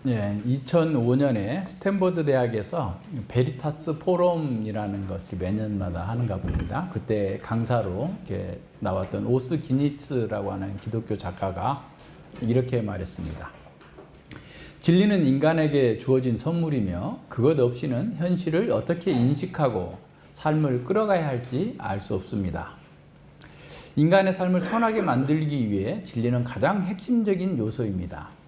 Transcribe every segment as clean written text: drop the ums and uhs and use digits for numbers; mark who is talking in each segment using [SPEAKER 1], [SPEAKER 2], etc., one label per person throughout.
[SPEAKER 1] 예, 2005년에 스탠퍼드 대학에서 베리타스 포럼이라는 것을 매년마다 하는가 봅니다. 그때 강사로 이렇게 나왔던 오스 기니스라고 하는 기독교 작가가 이렇게 말했습니다. 진리는 인간에게 주어진 선물이며 그것 없이는 현실을 어떻게 인식하고 삶을 끌어가야 할지 알 수 없습니다. 인간의 삶을 선하게 만들기 위해 진리는 가장 핵심적인 요소입니다.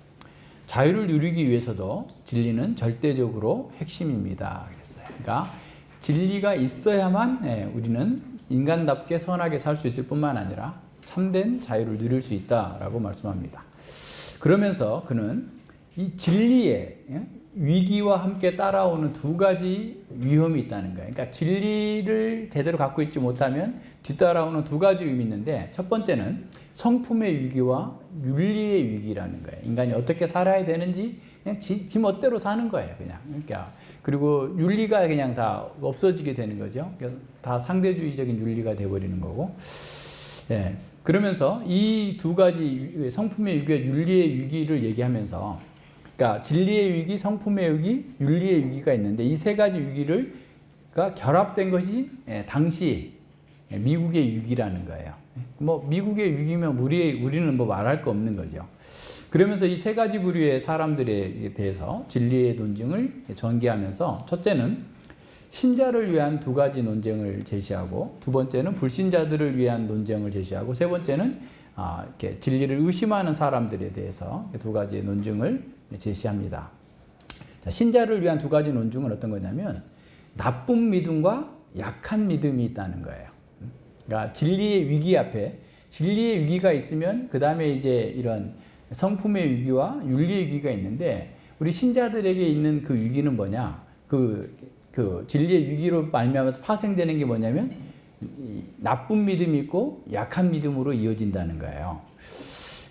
[SPEAKER 1] 자유를 누리기 위해서도 진리는 절대적으로 핵심입니다. 그랬어요. 그러니까 진리가 있어야만 우리는 인간답게 선하게 살 수 있을 뿐만 아니라 참된 자유를 누릴 수 있다라고 말씀합니다. 그러면서 그는 이 진리의 위기와 함께 따라오는 두 가지 위험이 있다는 거예요. 그러니까 진리를 제대로 갖고 있지 못하면 뒤따라오는 두 가지 위험이 있는데, 첫 번째는 성품의 위기와 윤리의 위기라는 거예요. 인간이 어떻게 살아야 되는지 그냥 지 멋대로 사는 거예요, 그냥. 그러니까 그리고 윤리가 그냥 다 없어지게 되는 거죠. 다 상대주의적인 윤리가 돼버리는 거고. 예. 그러면서 이 두 가지 성품의 위기와 윤리의 위기를 얘기하면서, 그러니까 진리의 위기, 성품의 위기, 윤리의 위기가 있는데 이 세 가지 위기가 결합된 것이 당시 미국의 위기라는 거예요. 뭐 미국의 위기면 우리는 뭐 말할 거 없는 거죠. 그러면서 이 세 가지 부류의 사람들에 대해서 진리의 논증을 전개하면서, 첫째는 신자를 위한 두 가지 논쟁을 제시하고, 두 번째는 불신자들을 위한 논쟁을 제시하고, 세 번째는 이렇게 진리를 의심하는 사람들에 대해서 두 가지 논증을 제시합니다. 자, 신자를 위한 두 가지 논증은 어떤 거냐면 나쁜 믿음과 약한 믿음이 있다는 거예요. 그러니까 진리의 위기 앞에, 진리의 위기가 있으면 그 다음에 이제 이런 성품의 위기와 윤리의 위기가 있는데, 우리 신자들에게 있는 그 위기는 뭐냐? 그 진리의 위기로 말미암아서 파생되는 게 뭐냐면 나쁜 믿음이 있고 약한 믿음으로 이어진다는 거예요.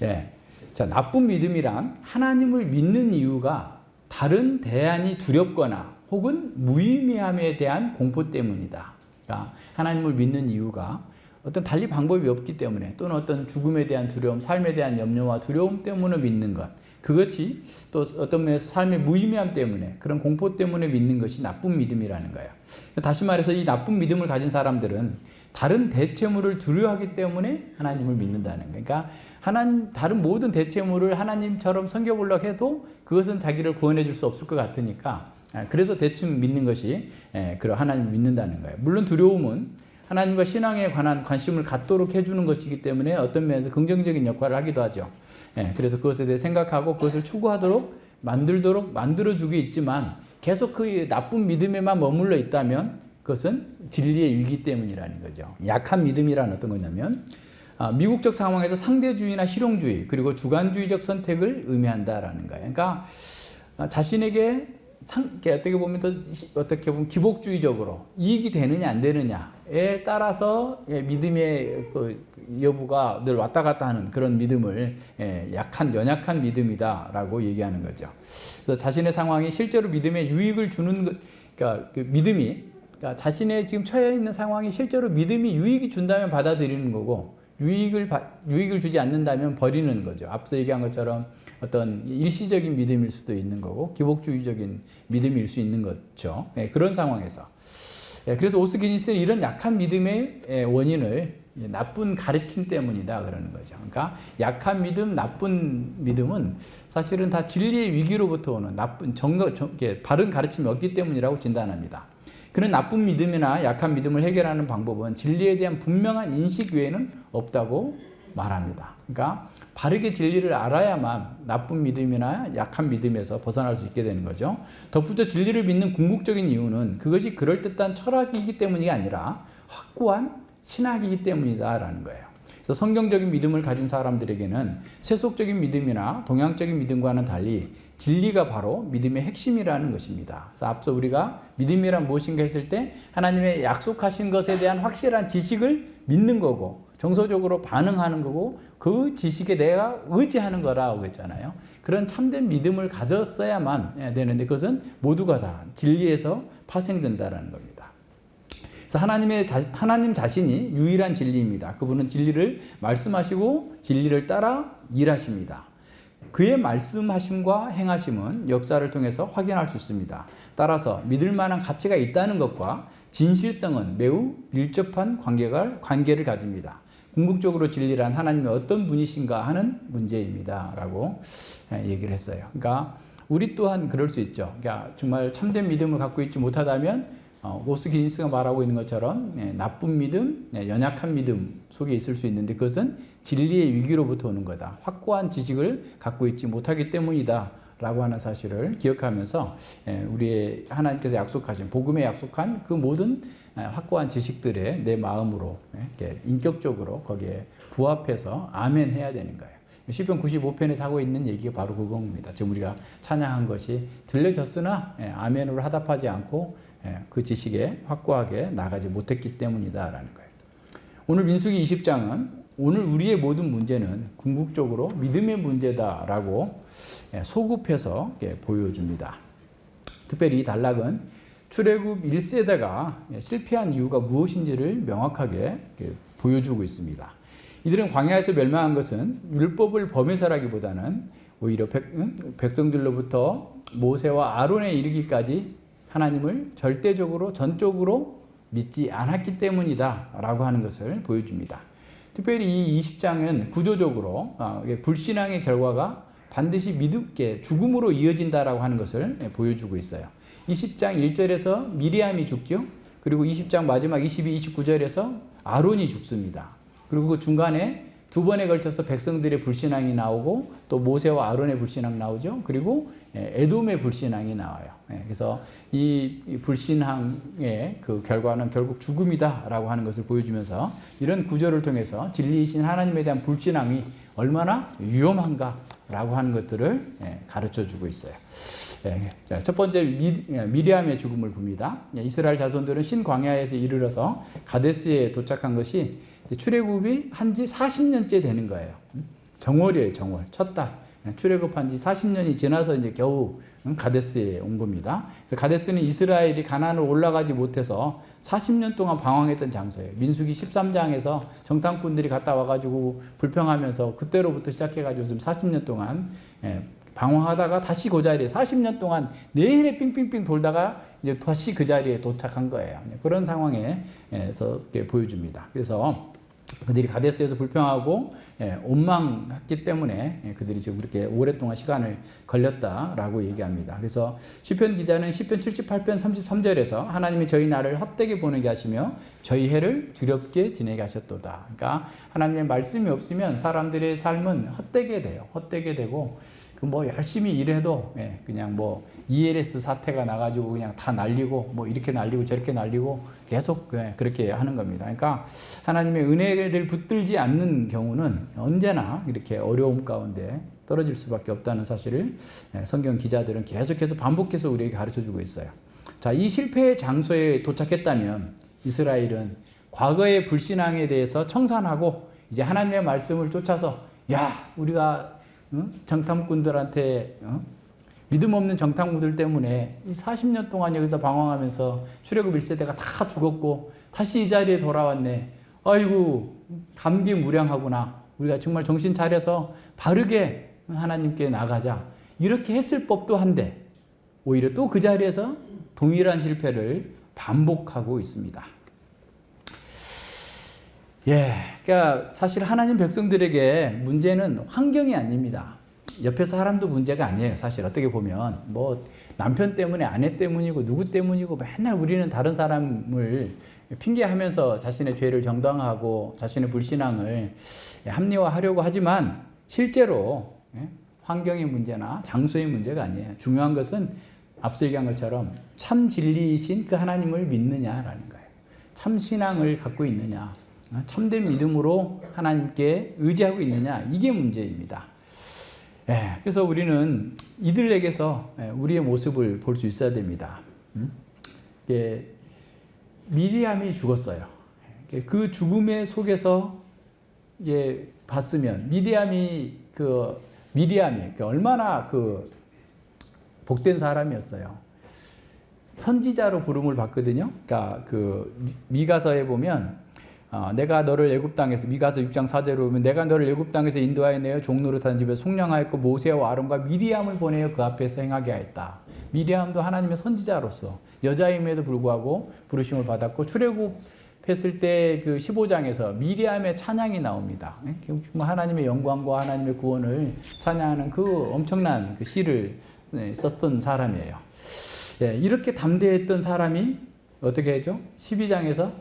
[SPEAKER 1] 예. 자, 나쁜 믿음이란 하나님을 믿는 이유가 다른 대안이 두렵거나 혹은 무의미함에 대한 공포 때문이다. 그러니까 하나님을 믿는 이유가 어떤 달리 방법이 없기 때문에, 또는 어떤 죽음에 대한 두려움, 삶에 대한 염려와 두려움 때문에 믿는 것, 그것이 또 어떤 면에서 삶의 무의미함 때문에, 그런 공포 때문에 믿는 것이 나쁜 믿음이라는 거예요. 다시 말해서 이 나쁜 믿음을 가진 사람들은 다른 대체물을 두려워하기 때문에 하나님을 믿는다는 거예요. 그러니까 다른 모든 대체물을 하나님처럼 섬겨보려고 해도 그것은 자기를 구원해 줄 수 없을 것 같으니까, 그래서 대충 믿는 것이 그런 하나님을 믿는다는 거예요. 물론 두려움은 하나님과 신앙에 관한 관심을 갖도록 해주는 것이기 때문에 어떤 면에서 긍정적인 역할을 하기도 하죠. 그래서 그것에 대해 생각하고 그것을 추구하도록 만들어주기 있지만, 계속 그 나쁜 믿음에만 머물러 있다면 그것은 진리의 위기 때문이라는 거죠. 약한 믿음이란 어떤 거냐면 미국적 상황에서 상대주의나 실용주의 그리고 주관주의적 선택을 의미한다라는 거예요. 그러니까 자신에게 어떻게 보면 기복주의적으로 이익이 되느냐 안 되느냐에 따라서 믿음의 그 여부가 늘 왔다 갔다 하는 그런 믿음을 연약한 믿음이다라고 얘기하는 거죠. 그래서 자신의 상황이 실제로 믿음에 유익을 주는, 그러니까 그 믿음이, 그러니까 자신의 지금 처해 있는 상황이 실제로 믿음이 유익이 준다면 받아들이는 거고, 유익을 주지 않는다면 버리는 거죠. 앞서 얘기한 것처럼 어떤 일시적인 믿음일 수도 있는 거고 기복주의적인 믿음일 수 있는 거죠. 그런 상황에서, 그래서 오스기니스는 이런 약한 믿음의 원인을 나쁜 가르침 때문이다 그러는 거죠. 그러니까 약한 믿음, 나쁜 믿음은 사실은 다 진리의 위기로부터 오는 바른 가르침이 없기 때문이라고 진단합니다. 그런 나쁜 믿음이나 약한 믿음을 해결하는 방법은 진리에 대한 분명한 인식 외에는 없다고 말합니다. 그러니까 바르게 진리를 알아야만 나쁜 믿음이나 약한 믿음에서 벗어날 수 있게 되는 거죠. 덧붙여 진리를 믿는 궁극적인 이유는 그것이 그럴듯한 철학이기 때문이 아니라 확고한 신학이기 때문이다라는 거예요. 그래서 성경적인 믿음을 가진 사람들에게는 세속적인 믿음이나 동양적인 믿음과는 달리 진리가 바로 믿음의 핵심이라는 것입니다. 그래서 앞서 우리가 믿음이란 무엇인가 했을 때 하나님의 약속하신 것에 대한 확실한 지식을 믿는 거고, 정서적으로 반응하는 거고, 그 지식에 내가 의지하는 거라고 했잖아요. 그런 참된 믿음을 가졌어야만 되는데 그것은 모두가 다 진리에서 파생된다는 겁니다. 그래서 하나님 자신이 유일한 진리입니다. 그분은 진리를 말씀하시고 진리를 따라 일하십니다. 그의 말씀하심과 행하심은 역사를 통해서 확인할 수 있습니다. 따라서 믿을 만한 가치가 있다는 것과 진실성은 매우 밀접한 관계를 가집니다. 궁극적으로 진리란 하나님이 어떤 분이신가 하는 문제입니다. 라고 얘기를 했어요. 그러니까 우리 또한 그럴 수 있죠. 그러니까 정말 참된 믿음을 갖고 있지 못하다면 오스 기니스가 말하고 있는 것처럼 나쁜 믿음, 연약한 믿음 속에 있을 수 있는데 그것은 진리의 위기로부터 오는 거다. 확고한 지식을 갖고 있지 못하기 때문이다. 라고 하는 사실을 기억하면서 우리의 하나님께서 약속하신 복음에 약속한 그 모든 확고한 지식들에 내 마음으로 인격적으로 거기에 부합해서 아멘 해야 되는 거예요. 시편 95편에서 하고 있는 얘기가 바로 그겁니다. 지금 우리가 찬양한 것이 들려졌으나 아멘으로 화답하지 않고 그 지식에 확고하게 나가지 못했기 때문이다라는 거예요. 오늘 민수기 20장은 오늘 우리의 모든 문제는 궁극적으로 믿음의 문제다라고 소급해서 보여줍니다. 특별히 이 단락은 출애굽 1세대가 실패한 이유가 무엇인지를 명확하게 보여주고 있습니다. 이들은 광야에서 멸망한 것은 율법을 범해서라기보다는 오히려 백성들로부터 모세와 아론에 이르기까지 하나님을 절대적으로 전적으로 믿지 않았기 때문이다 라고 하는 것을 보여줍니다. 특별히 이 20장은 구조적으로 불신앙의 결과가 반드시 죽음으로 이어진다라고 하는 것을 보여주고 있어요. 20장 1절에서 미리암이 죽죠. 그리고 20장 마지막 22, 29절에서 아론이 죽습니다. 그리고 그 중간에 두 번에 걸쳐서 백성들의 불신앙이 나오고 또 모세와 아론의 불신앙 나오죠. 그리고 에돔의 불신앙이 나와요. 그래서 이 불신앙의 그 결과는 결국 죽음이다라고 하는 것을 보여주면서 이런 구조를 통해서 진리이신 하나님에 대한 불신앙이 얼마나 위험한가라고 하는 것들을 가르쳐주고 있어요. 첫 번째 미리암의 죽음을 봅니다. 이스라엘 자손들은 신광야에서 이르러서 가데스에 도착한 것이 출애굽이 한지 40년째 되는 거예요. 정월이에요, 정월. 첫 달. 출애굽한 지 40년이 지나서 이제 겨우 가데스에 온 겁니다. 그래서 가데스는 이스라엘이 가나안을 올라가지 못해서 40년 동안 방황했던 장소예요. 민수기 13장에서 정탐꾼들이 갔다 와가지고 불평하면서 그때로부터 시작해가지고 지금 40년 동안 방황하다가 다시 그 자리에 40년 동안 내내 삥삥삥 돌다가 이제 다시 그 자리에 도착한 거예요. 그런 상황에서 보여줍니다. 그래서 그들이 가데스에서 불평하고 원망했기 때문에 그들이 지금 그렇게 오랫동안 시간을 걸렸다라고 얘기합니다. 그래서 시편 기자는 시편 78편 33절에서 하나님이 저희 날을 헛되게 보내게 하시며 저희 해를 두렵게 지내게 하셨도다. 그러니까 하나님의 말씀이 없으면 사람들의 삶은 헛되게 돼요. 헛되게 되고 뭐 열심히 일해도 그냥 뭐 ELS 사태가 나가지고 그냥 다 날리고 뭐 이렇게 날리고 저렇게 날리고 계속 그렇게 하는 겁니다. 그러니까 하나님의 은혜를 붙들지 않는 경우는 언제나 이렇게 어려움 가운데 떨어질 수밖에 없다는 사실을 성경 기자들은 계속해서 반복해서 우리에게 가르쳐주고 있어요. 자, 이 실패의 장소에 도착했다면 이스라엘은 과거의 불신앙에 대해서 청산하고 이제 하나님의 말씀을 쫓아서 우리가 정탐꾼들한테 믿음 없는 정탐꾼들 때문에 이 40년 동안 여기서 방황하면서 출애굽 1세대가 다 죽었고 다시 이 자리에 돌아왔네. 아이고 감기무량하구나. 우리가 정말 정신 차려서 바르게 하나님께 나가자. 이렇게 했을 법도 한데 오히려 또 그 자리에서 동일한 실패를 반복하고 있습니다. 그러니까 사실 하나님 백성들에게 문제는 환경이 아닙니다. 옆에 사람도 문제가 아니에요. 사실 어떻게 보면 뭐 남편 때문에 아내 때문이고 누구 때문이고 맨날 우리는 다른 사람을 핑계하면서 자신의 죄를 정당화하고 자신의 불신앙을 합리화하려고 하지만 실제로 환경의 문제나 장소의 문제가 아니에요. 중요한 것은 앞서 얘기한 것처럼 참 진리이신 그 하나님을 믿느냐라는 거예요. 참 신앙을 갖고 있느냐. 참된 믿음으로 하나님께 의지하고 있느냐, 이게 문제입니다. 그래서 우리는 이들에게서 우리의 모습을 볼 수 있어야 됩니다. 미리암이 죽었어요. 그 죽음의 속에서 봤으면 미리암이 얼마나 복된 사람이었어요. 선지자로 부름을 받거든요. 그러니까 그 미가서에 보면 내가 너를 애굽 땅에서 미가서 6장 4절에 보면 내가 너를 애굽 땅에서 인도하여 내어 종로로 타는 집에 속량하였고 모세와 아론과 미리암을 보내어 그 앞에서 행하게 하였다. 미리암도 하나님의 선지자로서 여자임에도 불구하고 부르심을 받았고 출애굽했을 때 그 15장에서 미리암의 찬양이 나옵니다. 하나님의 영광과 하나님의 구원을 찬양하는 그 엄청난 그 시를 썼던 사람이에요. 이렇게 담대했던 사람이 어떻게 했죠? 12장에서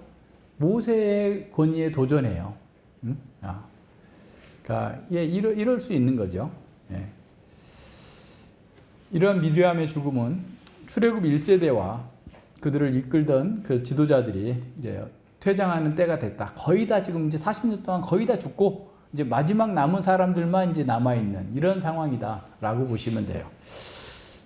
[SPEAKER 1] 모세의 권위에 도전해요. 그러니까 이럴 수 있는 거죠. 이러한 미리암의 죽음은 출애굽 1세대와 그들을 이끌던 그 지도자들이 이제 퇴장하는 때가 됐다. 거의 다 지금 이제 40년 동안 거의 다 죽고 이제 마지막 남은 사람들만 이제 남아 있는 이런 상황이다라고 보시면 돼요.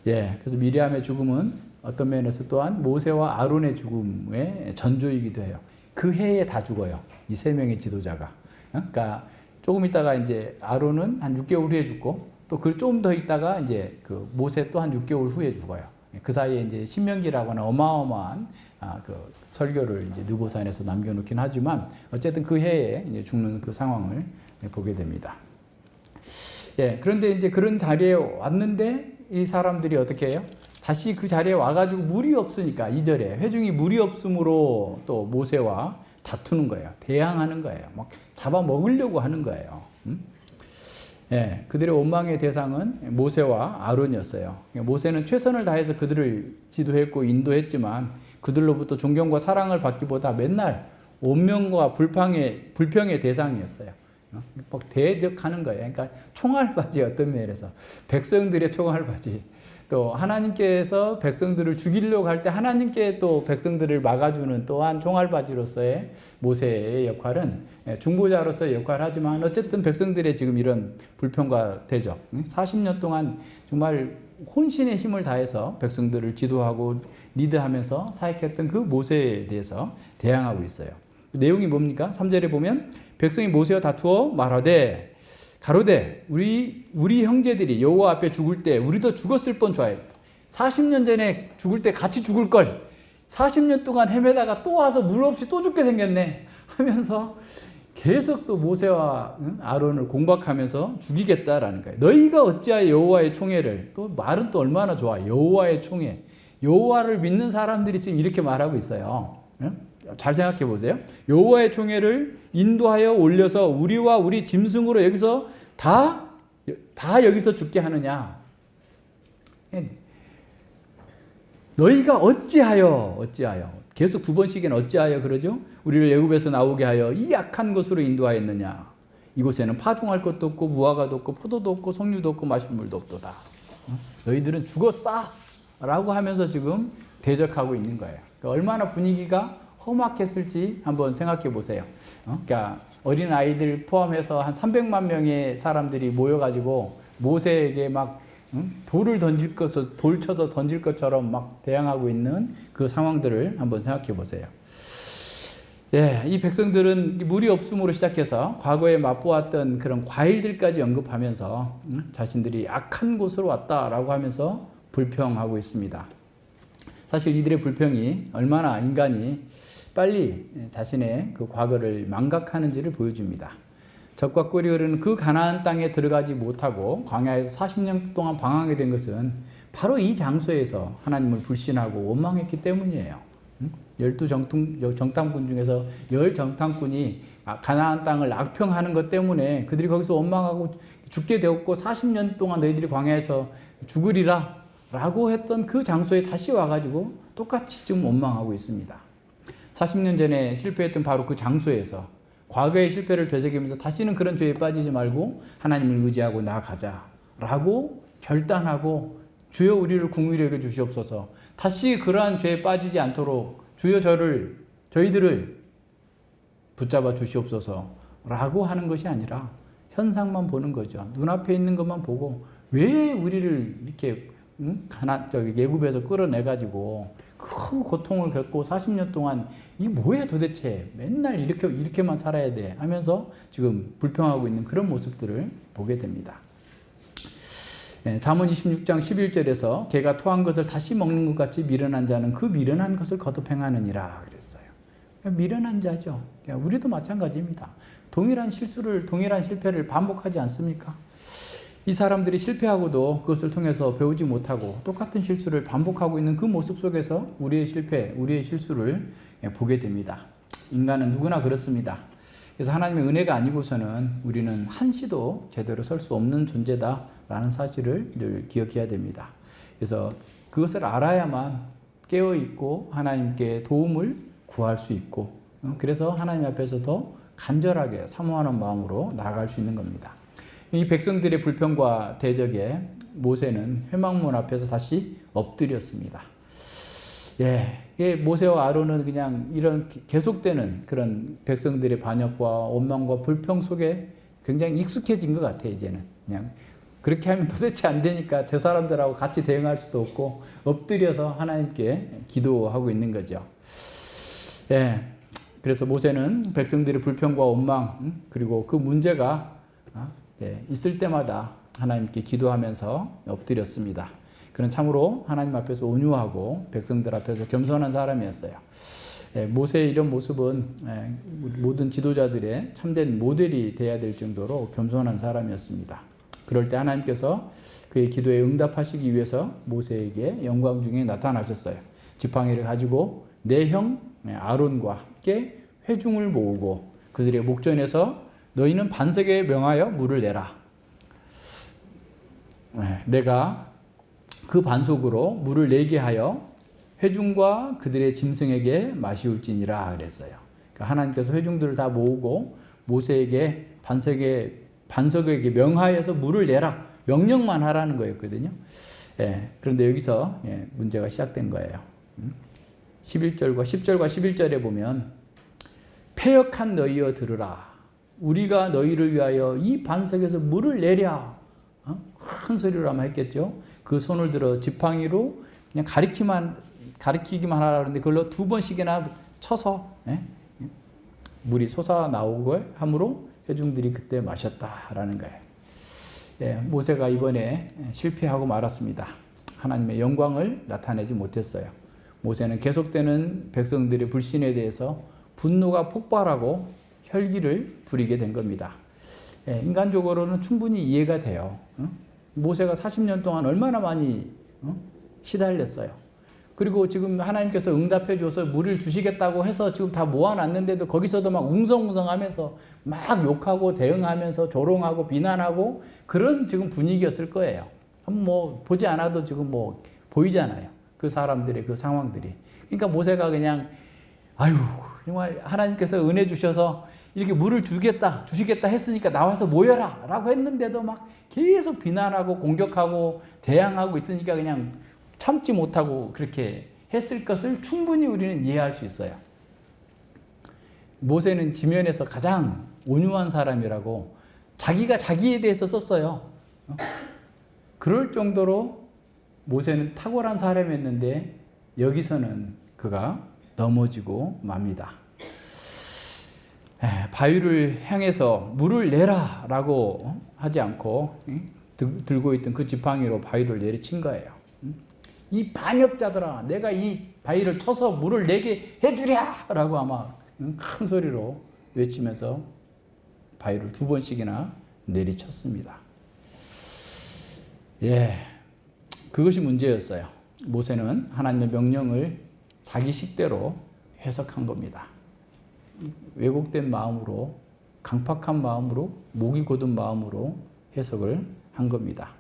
[SPEAKER 1] 그래서 미리암의 죽음은 어떤 면에서 또한 모세와 아론의 죽음의 전조이기도 해요. 그 해에 다 죽어요. 이 세 명의 지도자가. 그러니까 조금 있다가 이제 아론은 한 6개월 후에 죽고 또 그 좀 더 있다가 이제 그 모세 또 한 6개월 후에 죽어요. 그 사이에 이제 신명기라고 하는 어마어마한 그 설교를 이제 느보산에서 남겨놓긴 하지만 어쨌든 그 해에 이제 죽는 그 상황을 보게 됩니다. 그런데 이제 그런 자리에 왔는데 이 사람들이 어떻게 해요? 다시 그 자리에 와가지고 물이 없으니까 2절에 회중이 물이 없으므로 또 모세와 다투는 거예요. 대항하는 거예요. 막 잡아먹으려고 하는 거예요. 그들의 원망의 대상은 모세와 아론이었어요. 모세는 최선을 다해서 그들을 지도했고 인도했지만 그들로부터 존경과 사랑을 받기보다 맨날 원명과 불평의 대상이었어요. 막 대적하는 거예요. 그러니까 총알바지 어떤 면에서 백성들의 총알바지. 또 하나님께서 백성들을 죽이려고 할 때 하나님께 또 백성들을 막아주는 또한 총알바지로서의 모세의 역할은 중보자로서의 역할을 하지만 어쨌든 백성들의 지금 이런 불평과 대적 40년 동안 정말 혼신의 힘을 다해서 백성들을 지도하고 리드하면서 사역했던 그 모세에 대해서 대항하고 있어요. 내용이 뭡니까? 3절에 보면 백성이 모세와 다투어 말하되 가로되 우리 형제들이 여호와 앞에 죽을 때 우리도 죽었을 뻔 좋아요. 40년 전에 죽을 때 같이 죽을 걸 40년 동안 헤매다가 또 와서 물 없이 또 죽게 생겼네 하면서 계속 또 모세와 아론을 공박하면서 죽이겠다라는 거예요. 너희가 어찌하여 여호와의 총회를 또 말은 또 얼마나 좋아. 여호와의 총회. 여호와를 믿는 사람들이 지금 이렇게 말하고 있어요. 잘 생각해 보세요. 여호와의 총회를 인도하여 올려서 우리와 우리 짐승으로 여기서 다 여기서 죽게 하느냐. 너희가 어찌하여 계속 두 번씩은 어찌하여 그러죠. 우리를 애굽에서 나오게 하여 이 악한 곳으로 인도하였느냐. 이곳에는 파종할 것도 없고 무화과도 없고 포도도 없고 석류도 없고 마실 물도 없도다. 너희들은 죽었어 라고 하면서 지금 대적하고 있는 거예요. 그러니까 얼마나 분위기가 험악했을지 한번 생각해 보세요. 그러니까 어린 아이들 포함해서 한 300만 명의 사람들이 모여가지고 모세에게 막 돌을 던질 것을 돌 쳐서 던질 것처럼 막 대항하고 있는 그 상황들을 한번 생각해 보세요. 이 백성들은 물이 없음으로 시작해서 과거에 맛보았던 그런 과일들까지 언급하면서 자신들이 악한 곳으로 왔다라고 하면서 불평하고 있습니다. 사실 이들의 불평이 얼마나 인간이 빨리 자신의 그 과거를 망각하는지를 보여줍니다. 젖과 꿀이 흐르는 그 가나안 땅에 들어가지 못하고 광야에서 40년 동안 방황하게 된 것은 바로 이 장소에서 하나님을 불신하고 원망했기 때문이에요. 12정탐꾼 중에서 10정탐꾼이 가나안 땅을 악평하는 것 때문에 그들이 거기서 원망하고 죽게 되었고 40년 동안 너희들이 광야에서 죽으리라 라고 했던 그 장소에 다시 와가지고 똑같이 지금 원망하고 있습니다. 40년 전에 실패했던 바로 그 장소에서 과거의 실패를 되새기면서 다시는 그런 죄에 빠지지 말고 하나님을 의지하고 나아가자 라고 결단하고 주여 우리를 긍휼히 여겨 주시옵소서. 다시 그러한 죄에 빠지지 않도록 주여 저희들을 붙잡아 주시옵소서 라고 하는 것이 아니라 현상만 보는 거죠. 눈앞에 있는 것만 보고 왜 우리를 이렇게 애굽에서 끌어내가지고 큰 고통을 겪고 40년 동안 이게 뭐야 도대체 맨날 이렇게만 살아야 돼 하면서 지금 불평하고 있는 그런 모습들을 보게 됩니다. 잠언 26장 11절에서 개가 토한 것을 다시 먹는 것 같이 미련한 자는 그 미련한 것을 거듭 행하느니라 그랬어요. 미련한 자죠. 우리도 마찬가지입니다. 동일한 실패를 반복하지 않습니까? 이 사람들이 실패하고도 그것을 통해서 배우지 못하고 똑같은 실수를 반복하고 있는 그 모습 속에서 우리의 실패, 우리의 실수를 보게 됩니다. 인간은 누구나 그렇습니다. 그래서 하나님의 은혜가 아니고서는 우리는 한시도 제대로 설 수 없는 존재다라는 사실을 늘 기억해야 됩니다. 그래서 그것을 알아야만 깨어있고 하나님께 도움을 구할 수 있고, 그래서 하나님 앞에서 더 간절하게 사모하는 마음으로 나아갈 수 있는 겁니다. 이 백성들의 불평과 대적에 모세는 회막문 앞에서 다시 엎드렸습니다. 모세와 아론은 그냥 이런 계속되는 그런 백성들의 반역과 원망과 불평 속에 굉장히 익숙해진 것 같아요. 이제는 그냥 그렇게 하면 도대체 안 되니까 저 사람들하고 같이 대응할 수도 없고 엎드려서 하나님께 기도하고 있는 거죠. 그래서 모세는 백성들의 불평과 원망 그리고 그 문제가 있을 때마다 하나님께 기도하면서 엎드렸습니다. 그는 참으로 하나님 앞에서 온유하고 백성들 앞에서 겸손한 사람이었어요. 모세의 이런 모습은 모든 지도자들의 참된 모델이 되어야 될 정도로 겸손한 사람이었습니다. 그럴 때 하나님께서 그의 기도에 응답하시기 위해서 모세에게 영광 중에 나타나셨어요. 지팡이를 가지고 내 형 아론과 함께 회중을 모으고 그들의 목전에서 너희는 반석에 명하여 물을 내라. 내가 그 반석으로 물을 내게 하여 회중과 그들의 짐승에게 마시울지니라 그랬어요. 그러니까 하나님께서 회중들을 다 모으고 모세에게 반석에게 명하여서 물을 내라. 명령만 하라는 거였거든요. 그런데 여기서 문제가 시작된 거예요. 11절과 10절과 11절에 보면 패역한 너희여 들으라. 우리가 너희를 위하여 이 반석에서 물을 내랴. 큰 소리로 아마 했겠죠. 그 손을 들어 지팡이로 그냥 가리키기만 하라 그러는데 그걸로 2번씩이나 쳐서 물이 솟아 나오고 함으로 회중들이 그때 마셨다라는 거예요. 모세가 이번에 실패하고 말았습니다. 하나님의 영광을 나타내지 못했어요. 모세는 계속되는 백성들의 불신에 대해서 분노가 폭발하고 혈기를 부리게 된 겁니다. 인간적으로는 충분히 이해가 돼요. 모세가 40년 동안 얼마나 많이 시달렸어요. 그리고 지금 하나님께서 응답해 줘서 물을 주시겠다고 해서 지금 다 모아놨는데도 거기서도 막 웅성웅성하면서 막 욕하고 대응하면서 조롱하고 비난하고 그런 지금 분위기였을 거예요. 뭐 보지 않아도 지금 뭐 보이잖아요. 그 사람들의 그 상황들이. 그러니까 모세가 그냥 아유 정말 하나님께서 은혜 주셔서 이렇게 물을 주시겠다 했으니까 나와서 모여라 라고 했는데도 막 계속 비난하고 공격하고 대항하고 있으니까 그냥 참지 못하고 그렇게 했을 것을 충분히 우리는 이해할 수 있어요. 모세는 지면에서 가장 온유한 사람이라고 자기가 자기에 대해서 썼어요. 그럴 정도로 모세는 탁월한 사람이었는데 여기서는 그가 넘어지고 맙니다. 바위를 향해서 물을 내라 라고 하지 않고 들고 있던 그 지팡이로 바위를 내리친 거예요. 이 반역자들아 내가 이 바위를 쳐서 물을 내게 해주랴 라고 아마 큰 소리로 외치면서 바위를 2번씩이나 내리쳤습니다. 그것이 문제였어요. 모세는 하나님의 명령을 자기 식대로 해석한 겁니다. 왜곡된 마음으로 강팍한 마음으로 목이 곧은 마음으로 해석을 한 겁니다.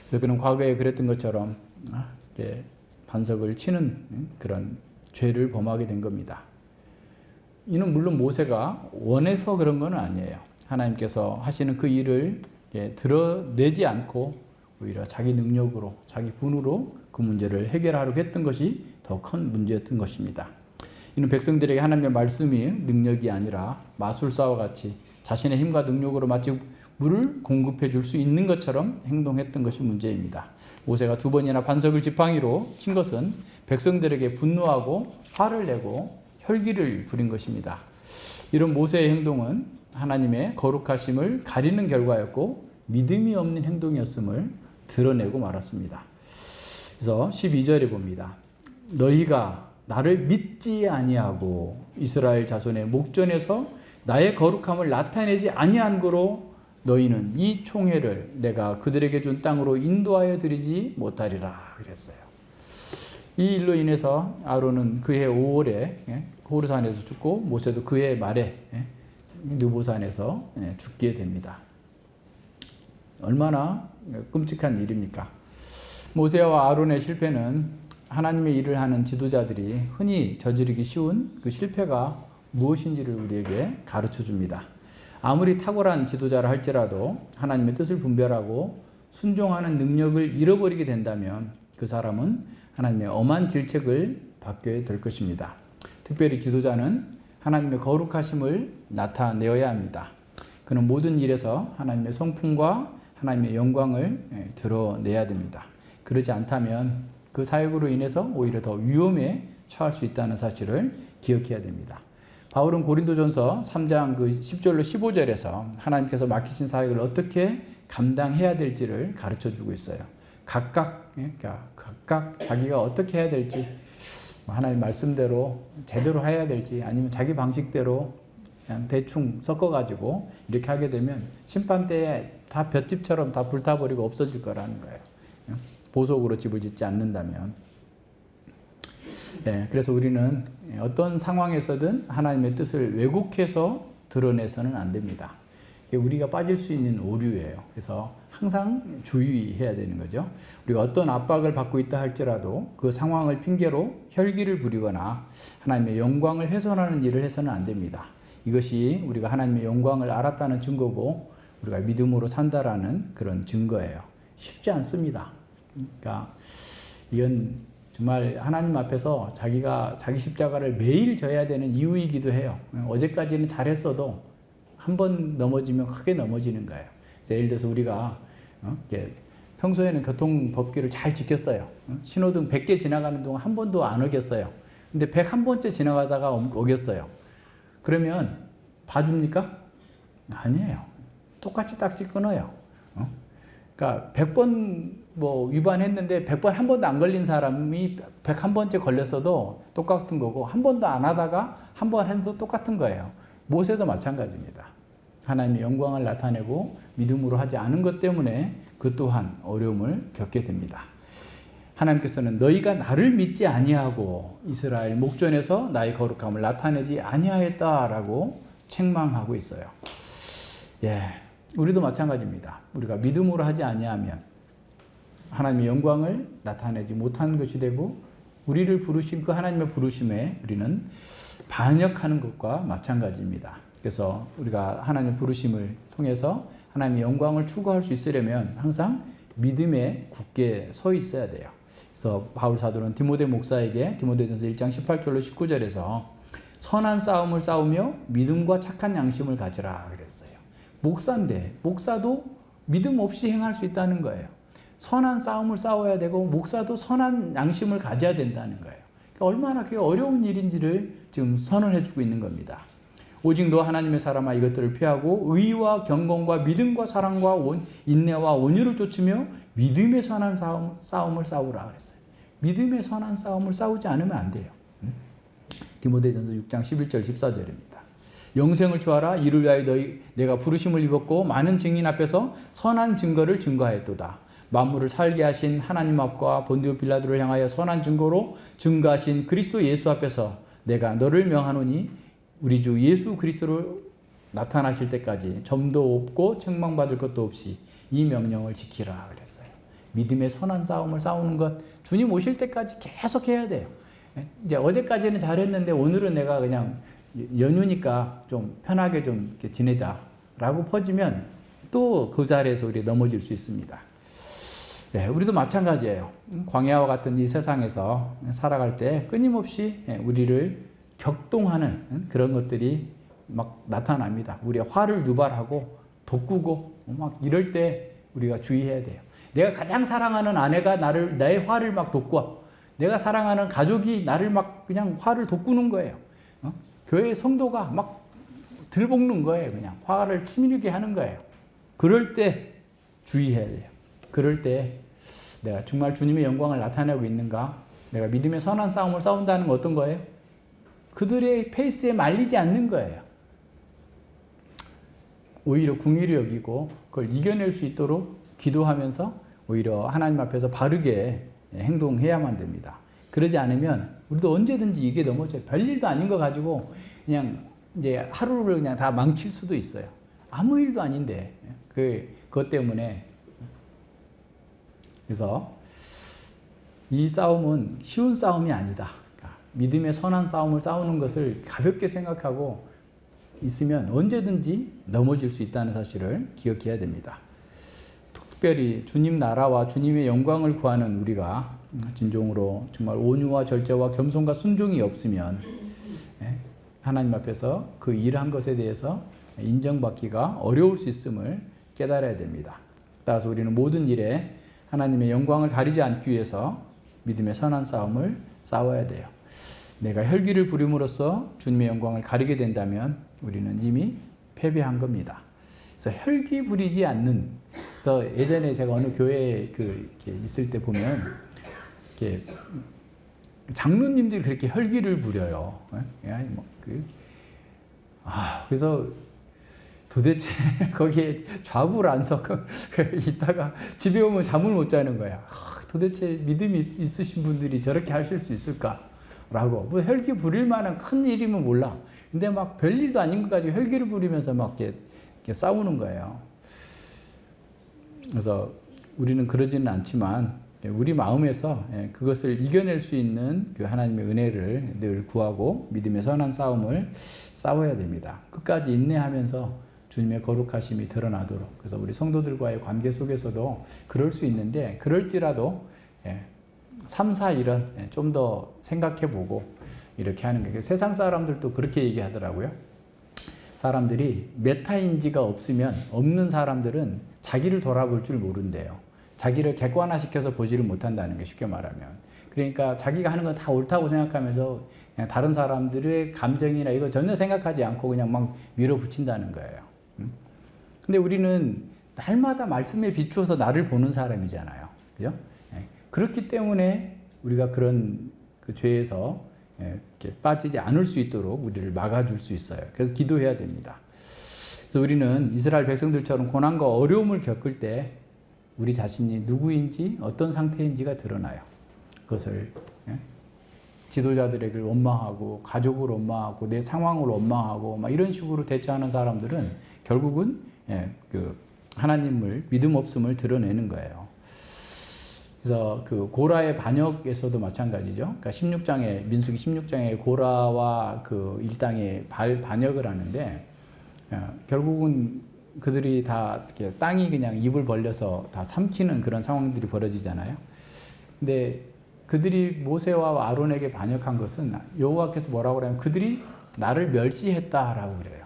[SPEAKER 1] 그래서 그는 과거에 그랬던 것처럼 반석을 치는 그런 죄를 범하게 된 겁니다. 이는 물론 모세가 원해서 그런 건 아니에요. 하나님께서 하시는 그 일을 드러내지 않고 오히려 자기 능력으로 자기 분으로 그 문제를 해결하려고 했던 것이 더 큰 문제였던 것입니다. 이는 백성들에게 하나님의 말씀이 능력이 아니라 마술사와 같이 자신의 힘과 능력으로 마치 물을 공급해 줄 수 있는 것처럼 행동했던 것이 문제입니다. 모세가 2번이나 반석을 지팡이로 친 것은 백성들에게 분노하고 화를 내고 혈기를 부린 것입니다. 이런 모세의 행동은 하나님의 거룩하심을 가리는 결과였고 믿음이 없는 행동이었음을 드러내고 말았습니다. 그래서 12절에 봅니다. 너희가 나를 믿지 아니하고 이스라엘 자손의 목전에서 나의 거룩함을 나타내지 아니한 거로 너희는 이 총회를 내가 그들에게 준 땅으로 인도하여 드리지 못하리라 그랬어요. 이 일로 인해서 아론은 그해 5월에 호르산에서 죽고 모세도 그해 말에 느보산에서 죽게 됩니다. 얼마나 끔찍한 일입니까? 모세와 아론의 실패는 하나님의 일을 하는 지도자들이 흔히 저지르기 쉬운 그 실패가 무엇인지를 우리에게 가르쳐 줍니다. 아무리 탁월한 지도자라 할지라도 하나님의 뜻을 분별하고 순종하는 능력을 잃어버리게 된다면 그 사람은 하나님의 엄한 질책을 받게 될 것입니다. 특별히 지도자는 하나님의 거룩하심을 나타내어야 합니다. 그는 모든 일에서 하나님의 성품과 하나님의 영광을 드러내야 됩니다. 그러지 않다면 그 사역으로 인해서 오히려 더 위험에 처할 수 있다는 사실을 기억해야 됩니다. 바울은 고린도전서 3장 10절로 15절에서 하나님께서 맡기신 사역을 어떻게 감당해야 될지를 가르쳐주고 있어요. 각각 자기가 어떻게 해야 될지, 하나님 말씀대로 제대로 해야 될지, 아니면 자기 방식대로 그냥 대충 섞어가지고 이렇게 하게 되면 심판 때에 다 볏집처럼 다 불타버리고 없어질 거라는 거예요. 보석으로 집을 짓지 않는다면. 그래서 우리는 어떤 상황에서든 하나님의 뜻을 왜곡해서 드러내서는 안 됩니다. 우리가 빠질 수 있는 오류예요. 그래서 항상 주의해야 되는 거죠. 우리가 어떤 압박을 받고 있다 할지라도 그 상황을 핑계로 혈기를 부리거나 하나님의 영광을 훼손하는 일을 해서는 안 됩니다. 이것이 우리가 하나님의 영광을 알았다는 증거고 우리가 믿음으로 산다라는 그런 증거예요. 쉽지 않습니다. 그러니까 이건 정말 하나님 앞에서 자기 십자가를 매일 져야 되는 이유이기도 해요. 어제까지는 잘했어도 한 번 넘어지면 크게 넘어지는 거예요. 예를 들어서 우리가 평소에는 교통법규를 잘 지켰어요. 신호등 100개 지나가는 동안 한 번도 안 어겼어요. 근데 101번째 지나가다가 어겼어요. 그러면 봐줍니까? 아니에요. 똑같이 딱지 끊어요. 그러니까 100번 위반했는데 100번 한 번도 안 걸린 사람이 101번째 걸렸어도 똑같은 거고, 한 번도 안 하다가 한 번 해도 똑같은 거예요. 모세도 마찬가지입니다. 하나님의 영광을 나타내고 믿음으로 하지 않은 것 때문에 그 또한 어려움을 겪게 됩니다. 하나님께서는 너희가 나를 믿지 아니하고 이스라엘 목전에서 나의 거룩함을 나타내지 아니하였다라고 책망하고 있어요. 우리도 마찬가지입니다. 우리가 믿음으로 하지 아니하면 하나님의 영광을 나타내지 못한 것이 되고, 우리를 부르신 그 하나님의 부르심에 우리는 반역하는 것과 마찬가지입니다. 그래서 우리가 하나님의 부르심을 통해서 하나님의 영광을 추구할 수 있으려면 항상 믿음에 굳게 서 있어야 돼요. 그래서 바울 사도는 디모데 목사에게 디모데전서 1장 18절로 19절에서 선한 싸움을 싸우며 믿음과 착한 양심을 가지라 그랬어요. 목사인데 목사도 믿음 없이 행할 수 있다는 거예요. 선한 싸움을 싸워야 되고 목사도 선한 양심을 가져야 된다는 거예요. 그러니까 얼마나 그게 어려운 일인지를 지금 선언해 주고 있는 겁니다. 오직 너 하나님의 사람아 이것들을 피하고 의와 경건과 믿음과 사랑과 인내와 온유를 좇으며 믿음의 선한 싸움을 싸우라 그랬어요. 믿음의 선한 싸움을 싸우지 않으면 안 돼요. 디모데전서 6장 11절 14절입니다. 영생을 취하라. 이를 위하여 내가 부르심을 입었고 많은 증인 앞에서 선한 증거를 증거하였도다. 만물을 살게 하신 하나님 앞과 본디오 빌라도를 향하여 선한 증거로 증거하신 그리스도 예수 앞에서 내가 너를 명하노니 우리 주 예수 그리스도를 나타나실 때까지 점도 없고 책망받을 것도 없이 이 명령을 지키라 그랬어요. 믿음의 선한 싸움을 싸우는 것, 주님 오실 때까지 계속 해야 돼요. 이제 어제까지는 잘했는데 오늘은 내가 그냥 연휴니까 좀 편하게 좀 이렇게 지내자라고 퍼지면 또 그 자리에서 우리 넘어질 수 있습니다. 우리도 마찬가지예요. 광야와 같은 이 세상에서 살아갈 때 끊임없이 우리를 격동하는 그런 것들이 막 나타납니다. 우리가 화를 유발하고 돋구고 막 이럴 때 우리가 주의해야 돼요. 내가 가장 사랑하는 아내가 나의 화를 막 돋궈. 내가 사랑하는 가족이 나를 막 그냥 화를 돋구는 거예요. 교회 성도가 막 들볶는 거예요. 그냥 화를 치밀게 하는 거예요. 그럴 때 주의해야 돼요. 그럴 때 내가 정말 주님의 영광을 나타내고 있는가? 내가 믿음의 선한 싸움을 싸운다는 건 어떤 거예요? 그들의 페이스에 말리지 않는 거예요. 오히려 궁의를 여기고 그걸 이겨낼 수 있도록 기도하면서 오히려 하나님 앞에서 바르게 행동해야만 됩니다. 그러지 않으면 우리도 언제든지 이게 넘어져요. 별일도 아닌 거 가지고 그냥 이제 하루를 그냥 다 망칠 수도 있어요. 아무 일도 아닌데 그것 때문에. 그래서 이 싸움은 쉬운 싸움이 아니다. 믿음의 선한 싸움을 싸우는 것을 가볍게 생각하고 있으면 언제든지 넘어질 수 있다는 사실을 기억해야 됩니다. 특별히 주님 나라와 주님의 영광을 구하는 우리가 진정으로 정말 온유와 절제와 겸손과 순종이 없으면 하나님 앞에서 그 일한 것에 대해서 인정받기가 어려울 수 있음을 깨달아야 됩니다. 따라서 우리는 모든 일에 하나님의 영광을 가리지 않기 위해서 믿음의 선한 싸움을 싸워야 돼요. 내가 혈기를 부림으로써 주님의 영광을 가리게 된다면 우리는 이미 패배한 겁니다. 그래서 혈기 부리지 않는. 그래서 예전에 제가 어느 교회에 이렇게 있을 때 보면 이렇게 장로님들이 그렇게 혈기를 부려요. 그래서 도대체 거기에 좌부를 안 서고 있다가 집에 오면 잠을 못 자는 거야. 도대체 믿음이 있으신 분들이 저렇게 하실 수 있을까라고. 뭐 혈기 부릴 만한 큰 일이면 몰라. 근데 막 별일도 아닌 것 가지고 혈기를 부리면서 막 이렇게 싸우는 거예요. 그래서 우리는 그러지는 않지만 우리 마음에서 그것을 이겨낼 수 있는 그 하나님의 은혜를 늘 구하고 믿음의 선한 싸움을 싸워야 됩니다. 끝까지 인내하면서 주님의 거룩하심이 드러나도록. 그래서 우리 성도들과의 관계 속에서도 그럴 수 있는데 그럴지라도 3, 4, 1은 좀 더 생각해보고 이렇게 하는 거예요. 세상 사람들도 그렇게 얘기하더라고요. 사람들이 메타인지가 없는 사람들은 자기를 돌아볼 줄 모른대요. 자기를 객관화시켜서 보지를 못한다는 게 쉽게 말하면. 그러니까 자기가 하는 건 다 옳다고 생각하면서 그냥 다른 사람들의 감정이나 이거 전혀 생각하지 않고 그냥 막 밀어붙인다는 거예요. 근데 우리는 날마다 말씀에 비추어서 나를 보는 사람이잖아요. 그죠? 그렇기 때문에 우리가 그런 그 죄에서 이렇게 빠지지 않을 수 있도록 우리를 막아줄 수 있어요. 그래서 기도해야 됩니다. 그래서 우리는 이스라엘 백성들처럼 고난과 어려움을 겪을 때 우리 자신이 누구인지 어떤 상태인지가 드러나요. 그것을 지도자들에게 원망하고 가족을 원망하고 내 상황을 원망하고 막 이런 식으로 대처하는 사람들은 결국은 그 하나님을 믿음 없음을 드러내는 거예요. 그래서 그 고라의 반역에서도 마찬가지죠. 그러니까 16장에 민수기 16장에 고라와 그 일당의 반역을 하는데 결국은 그들이 다 이렇게 땅이 그냥 입을 벌려서 다 삼키는 그런 상황들이 벌어지잖아요. 근데 그들이 모세와 아론에게 반역한 것은 여호와께서 뭐라고 그러냐면 그들이 나를 멸시했다라고 그래요.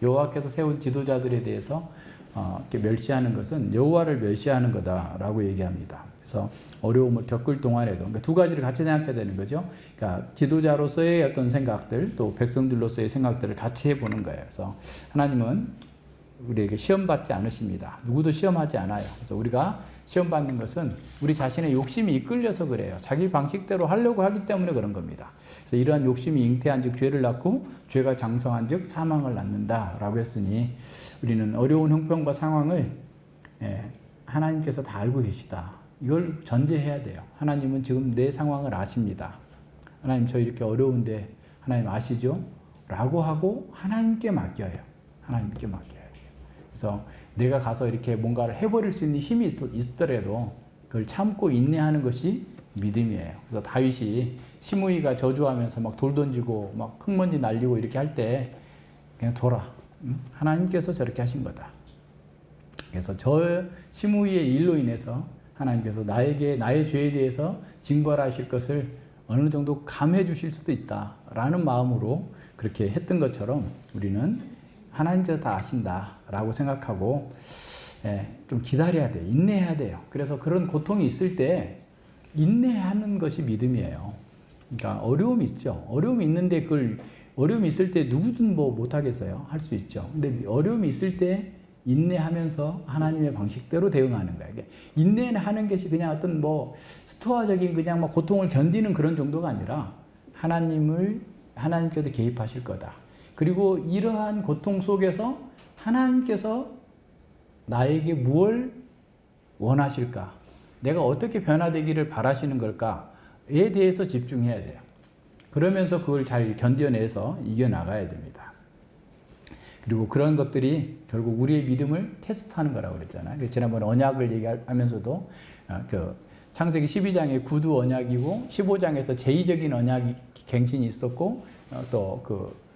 [SPEAKER 1] 여호와께서 세운 지도자들에 대해서 이렇게 멸시하는 것은 여호와를 멸시하는 거다라고 얘기합니다. 그래서 어려움을 겪을 동안에도 그러니까 두 가지를 같이 생각해야 되는 거죠. 그러니까 지도자로서의 어떤 생각들 또 백성들로서의 생각들을 같이 해보는 거예요. 그래서 하나님은 우리에게 시험 받지 않으십니다. 누구도 시험하지 않아요. 그래서 우리가 시험 받는 것은 우리 자신의 욕심이 이끌려서 그래요. 자기 방식대로 하려고 하기 때문에 그런 겁니다. 그래서 이러한 욕심이 잉태한즉 죄를 낳고 죄가 장성한즉 사망을 낳는다라고 했으니 우리는 어려운 형편과 상황을 하나님께서 다 알고 계시다. 이걸 전제해야 돼요. 하나님은 지금 내 상황을 아십니다. 하나님 저 이렇게 어려운데 하나님 아시죠? 라고 하고 하나님께 맡겨요. 하나님께 맡겨요. 그래서 내가 가서 이렇게 뭔가를 해버릴 수 있는 힘이 있더라도 그걸 참고 인내하는 것이 믿음이에요. 그래서 다윗이 시므이가 저주하면서 막 돌 던지고 막 흙먼지 날리고 이렇게 할 때 그냥 둬라. 하나님께서 저렇게 하신 거다. 그래서 저 시므이의 일로 인해서 하나님께서 나의 죄에 대해서 징벌하실 것을 어느 정도 감해 주실 수도 있다라는 마음으로 그렇게 했던 것처럼 우리는 하나님께서 다 아신다라고 생각하고 좀 기다려야 돼요. 인내해야 돼요. 그래서 그런 고통이 있을 때 인내하는 것이 믿음이에요. 그러니까 어려움이 있죠. 어려움이 있는데 어려움이 있을 때 누구든 뭐 못하겠어요. 할 수 있죠. 근데 어려움이 있을 때 인내하면서 하나님의 방식대로 대응하는 거예요. 인내하는 것이 그냥 어떤 뭐 스토아적인 그냥 뭐 고통을 견디는 그런 정도가 아니라 하나님께서 개입하실 거다. 그리고 이러한 고통 속에서 하나님께서 나에게 무엇을 원하실까? 내가 어떻게 변화되기를 바라시는 걸까에 대해서 집중해야 돼요. 그러면서 그걸 잘 견뎌내서 이겨나가야 됩니다. 그리고 그런 것들이 결국 우리의 믿음을 테스트하는 거라고 그랬잖아요. 지난번에 언약을 얘기하면서도 그 창세기 12장에 구두 언약이고 15장에서 제2적인 언약이 갱신이 있었고 또 그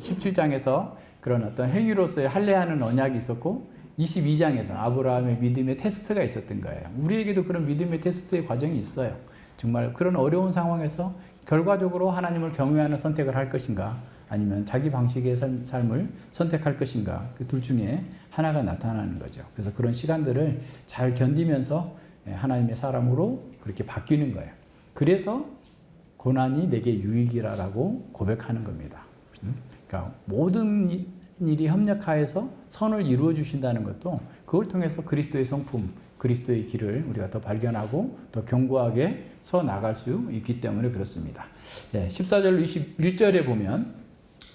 [SPEAKER 1] 17장에서 그런 어떤 행위로서의 할례하는 언약이 있었고 22장에서 아브라함의 믿음의 테스트가 있었던 거예요. 우리에게도 그런 믿음의 테스트의 과정이 있어요. 정말 그런 어려운 상황에서 결과적으로 하나님을 경외하는 선택을 할 것인가 아니면 자기 방식의 삶을 선택할 것인가 그 둘 중에 하나가 나타나는 거죠. 그래서 그런 시간들을 잘 견디면서 하나님의 사람으로 그렇게 바뀌는 거예요. 그래서 고난이 내게 유익이라고 고백하는 겁니다. 그러니까 모든 일이 협력하여서 선을 이루어 주신다는 것도 그걸 통해서 그리스도의 성품, 그리스도의 길을 우리가 더 발견하고 더 견고하게 서 나갈 수 있기 때문에 그렇습니다. 14절 21절에 보면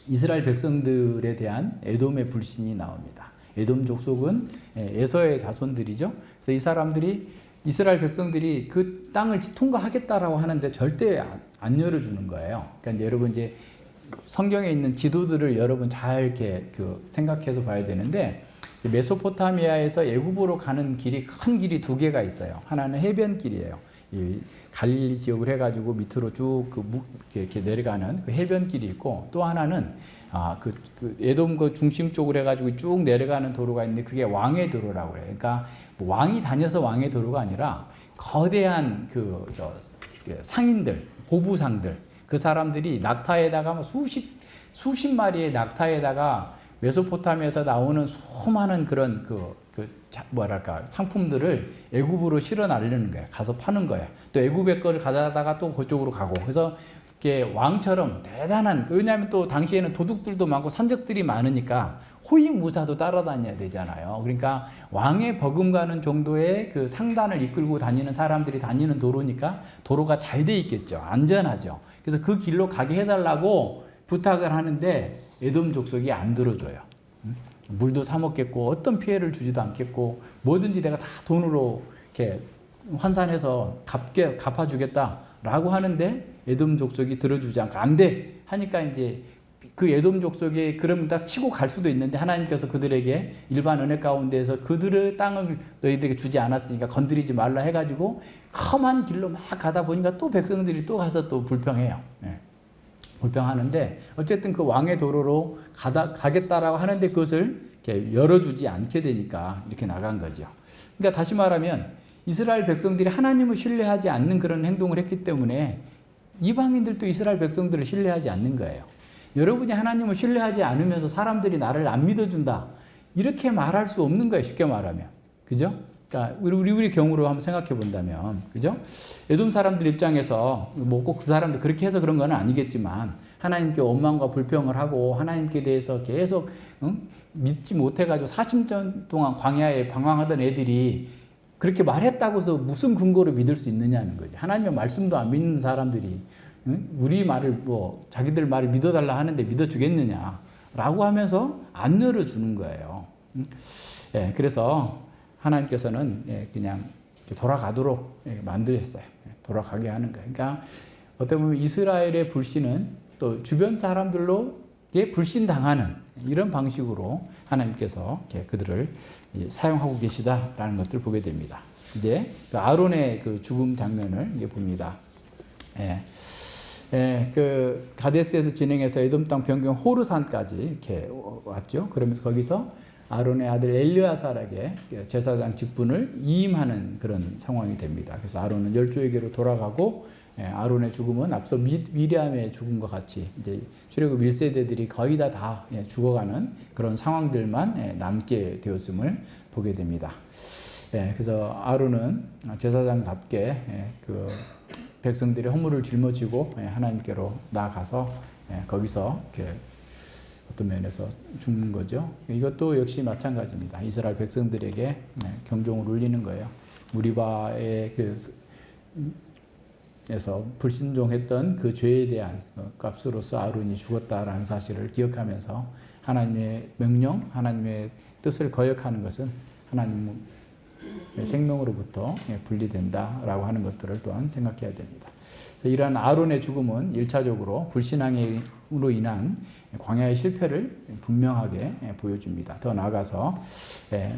[SPEAKER 1] 이스라엘 백성들에 대한 에돔의 불신이 나옵니다. 에돔 족속은 에서의 자손들이죠. 그래서 이 사람들이 이스라엘 백성들이 그 땅을 통과하겠다라고 하는데 절대 안 열어주는 거예요. 그러니까 여러분 이제 성경에 있는 지도들을 여러분 잘 이렇게 생각해서 봐야 되는데 메소포타미아에서 애굽으로 가는 길이 큰 길이 두 개가 있어요. 하나는 해변길이에요. 이 갈릴리 지역을 해가지고 밑으로 쭉 이렇게 내려가는 그 해변길이 있고 또 하나는 에돔 그 중심 쪽으로 해가지고 쭉 내려가는 도로가 있는데 그게 왕의 도로라고 그래요. 그러니까 뭐 왕이 다녀서 왕의 도로가 아니라 거대한 상인들, 보부상들 그 사람들이 낙타에다가 수십 마리의 낙타에다가 메소포타미아에서 나오는 수많은 그런 상품들을 애굽으로 실어 날리는 거예요. 가서 파는 거예요. 또 애굽의 거를 가져다가 또 그쪽으로 가고. 그래서 이게 왕처럼 대단한, 왜냐하면 또 당시에는 도둑들도 많고 산적들이 많으니까 호위무사도 따라다녀야 되잖아요. 그러니까 왕의 버금가는 정도의 그 상단을 이끌고 다니는 사람들이 다니는 도로니까 도로가 잘 돼 있겠죠. 안전하죠. 그래서 그 길로 가게 해달라고 부탁을 하는데 에돔 족속이 안 들어줘요. 물도 사 먹겠고 어떤 피해를 주지도 않겠고 뭐든지 내가 다 돈으로 이렇게 환산해서 갚아주겠다라고 하는데 에돔 족속이 들어주지 않고 안 돼 하니까 이제 그 에돔 족속이 그러면 다 치고 갈 수도 있는데 하나님께서 그들에게 일반 은혜 가운데에서 그들의 땅을 너희들에게 주지 않았으니까 건드리지 말라 해가지고 험한 길로 막 가다 보니까 또 백성들이 또 가서 또 불평해요. 불평하는데 어쨌든 그 왕의 도로로 가겠다라고 하는데 그것을 이렇게 열어주지 않게 되니까 이렇게 나간 거죠. 그러니까 다시 말하면 이스라엘 백성들이 하나님을 신뢰하지 않는 그런 행동을 했기 때문에 이방인들도 이스라엘 백성들을 신뢰하지 않는 거예요. 여러분이 하나님을 신뢰하지 않으면서 사람들이 나를 안 믿어준다 이렇게 말할 수 없는 거예요. 쉽게 말하면. 그죠? 그러니까 우리 경우로 한번 생각해 본다면, 그죠? 에돔 사람들 입장에서 뭐 꼭 그 사람들 그렇게 해서 그런 건 아니겠지만 하나님께 원망과 불평을 하고 하나님께 대해서 계속 믿지 못해가지고 40년 동안 광야에 방황하던 애들이 그렇게 말했다고 해서 무슨 근거로 믿을 수 있느냐는 거지. 하나님의 말씀도 안 믿는 사람들이 우리 말을 뭐 자기들 말을 믿어달라 하는데 믿어주겠느냐라고 하면서 안 열어주는 거예요. 그래서 하나님께서는 그냥 돌아가도록 만들었어요. 돌아가게 하는 거예요. 그러니까 어떻게 보면 이스라엘의 불신은 또 주변 사람들로게 불신당하는 이런 방식으로 하나님께서 그들을 사용하고 계시다라는 것들을 보게 됩니다. 이제 그 아론의 그 죽음 장면을 이제 봅니다. 그 가데스에서 진행해서 에돔 땅 변경 호르산까지 이렇게 왔죠. 그러면서 거기서 아론의 아들 엘르아살에게 제사장 직분을 이임하는 그런 상황이 됩니다. 그래서 아론은 열조에게로 돌아가고 아론의 죽음은 앞서 미리암의 죽음과 같이 이제 출애굽 1세대들이 거의 다 죽어가는 그런 상황들만 남게 되었음을 보게 됩니다. 그래서 아론은 제사장답게 그 백성들의 허물을 짊어지고 하나님께로 나아가서 거기서 이렇게 어떤 면에서 죽는 거죠. 이것도 역시 마찬가지입니다. 이스라엘 백성들에게 경종을 울리는 거예요. 무리바의 에서 불순종했던 그 죄에 대한 값으로서 아론이 죽었다라는 사실을 기억하면서 하나님의 명령, 하나님의 뜻을 거역하는 것은 하나님의 생명으로부터 분리된다라고 하는 것들을 또한 생각해야 됩니다. 그래서 이러한 아론의 죽음은 1차적으로 불신앙으로 인한 광야의 실패를 분명하게 보여줍니다. 더 나아가서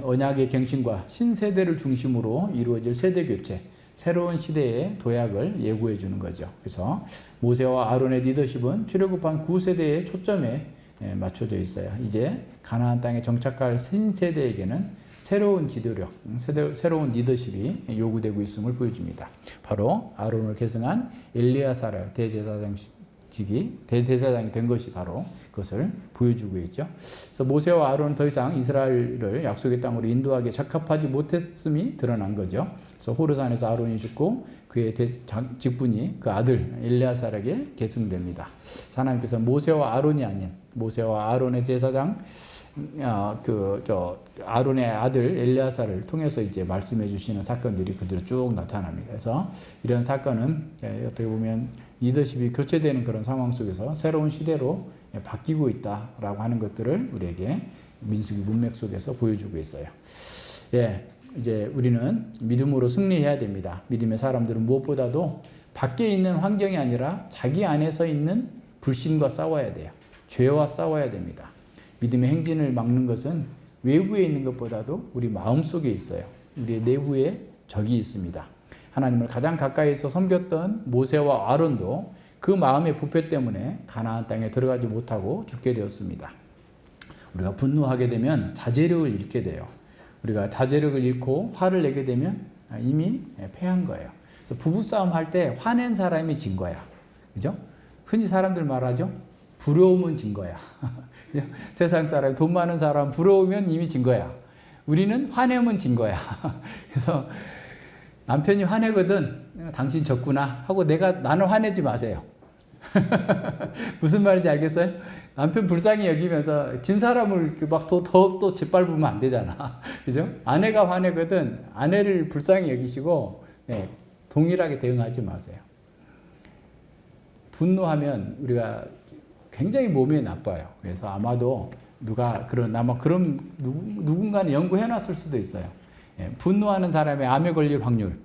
[SPEAKER 1] 언약의 갱신과 신세대를 중심으로 이루어질 세대교체, 새로운 시대의 도약을 예고해 주는 거죠. 그래서 모세와 아론의 리더십은 출애굽한 9세대의 초점에 맞춰져 있어요. 이제 가나안 땅에 정착할 신세대에게는 새로운 지도력, 새로운 리더십이 요구되고 있음을 보여줍니다. 바로 아론을 계승한 엘리야사를 대제사장이 된 것이 바로 그것을 보여주고 있죠. 그래서 모세와 아론은 더 이상 이스라엘을 약속의 땅으로 인도하기에 적합하지 못했음이 드러난 거죠. 그래서 호르산에서 아론이 죽고 그의 직분이 그 아들 엘리야사에게 계승됩니다. 하나님께서 모세와 아론이 아닌 모세와 아론의 대사장 아론의 아들 엘리야사를 통해서 이제 말씀해 주시는 사건들이 그대로 쭉 나타납니다. 그래서 이런 사건은 어떻게 보면 리더십이 교체되는 그런 상황 속에서 새로운 시대로 바뀌고 있다라고 하는 것들을 우리에게 민수기 문맥 속에서 보여주고 있어요. 이제 우리는 믿음으로 승리해야 됩니다. 믿음의 사람들은 무엇보다도 밖에 있는 환경이 아니라 자기 안에서 있는 불신과 싸워야 돼요. 죄와 싸워야 됩니다. 믿음의 행진을 막는 것은 외부에 있는 것보다도 우리 마음속에 있어요. 우리의 내부에 적이 있습니다. 하나님을 가장 가까이서 섬겼던 모세와 아론도 그 마음의 부패 때문에 가나안 땅에 들어가지 못하고 죽게 되었습니다. 우리가 분노하게 되면 자제력을 잃게 돼요. 우리가 자제력을 잃고 화를 내게 되면 이미 패한 거예요. 그래서 부부싸움 할 때 화낸 사람이 진 거야. 그죠? 흔히 사람들 말하죠. 부러움은 진 거야. 세상 사람, 돈 많은 사람 부러우면 이미 진 거야. 우리는 화내면 진 거야. 그래서 남편이 화내거든. 당신 졌구나 하고 나는 화내지 마세요. 무슨 말인지 알겠어요? 남편 불쌍히 여기면서 진 사람을 막 더 짓밟으면 안 되잖아. 그죠? 아내가 화내거든. 아내를 불쌍히 여기시고 동일하게 대응하지 마세요. 분노하면 우리가 굉장히 몸에 나빠요. 그래서 아마도 누군가는 연구해 놨을 수도 있어요. 분노하는 사람의 암에 걸릴 확률,